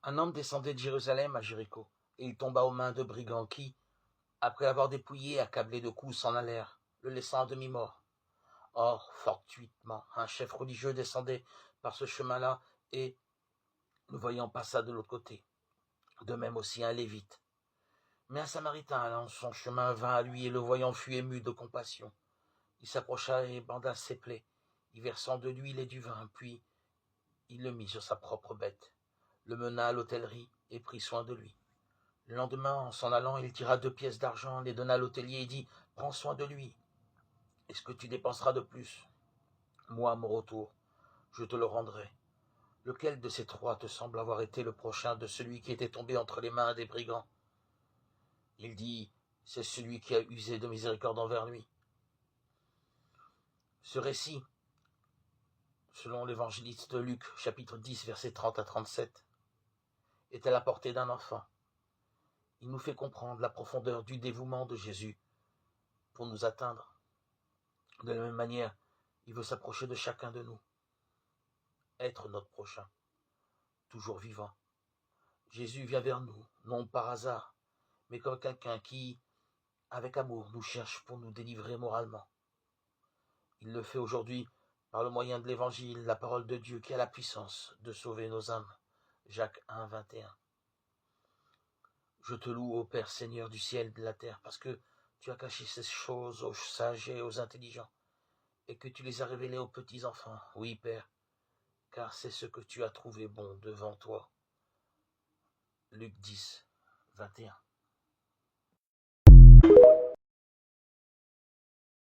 Un homme descendait de Jérusalem à Jéricho, et il tomba aux mains de brigands qui, après l'avoir dépouillé, accablé de coups, s'en allèrent, le laissant à demi-mort. Or, fortuitement, un chef religieux descendait par ce chemin-là, et, le voyant, passa de l'autre côté. De même aussi un lévite. Mais un samaritain allant son chemin vint à lui, et le voyant fut ému de compassion. Il s'approcha et banda ses plaies, y versant de l'huile et du vin, puis il le mit sur sa propre bête, le mena à l'hôtellerie et prit soin de lui. Le lendemain, en s'en allant, il tira 2 pièces d'argent, les donna à l'hôtelier et dit « Prends soin de lui. Est-ce que tu dépenseras de plus? Moi, à mon retour, je te le rendrai. Lequel de ces 3 te semble avoir été le prochain de celui qui était tombé entre les mains des brigands ?» Il dit « C'est celui qui a usé de miséricorde envers lui. » Ce récit, selon l'évangéliste Luc, chapitre 10, versets 30 à 37, est à la portée d'un enfant. Il nous fait comprendre la profondeur du dévouement de Jésus pour nous atteindre. De la même manière, il veut s'approcher de chacun de nous, être notre prochain, toujours vivant. Jésus vient vers nous, non par hasard, mais comme quelqu'un qui, avec amour, nous cherche pour nous délivrer moralement. Il le fait aujourd'hui par le moyen de l'Évangile, la parole de Dieu qui a la puissance de sauver nos âmes. Jacques 1, 21. Je te loue, ô Père Seigneur du ciel et de la terre, parce que tu as caché ces choses aux sages et aux intelligents, et que tu les as révélées aux petits enfants. Oui, Père, car c'est ce que tu as trouvé bon devant toi. Luc 10, 21.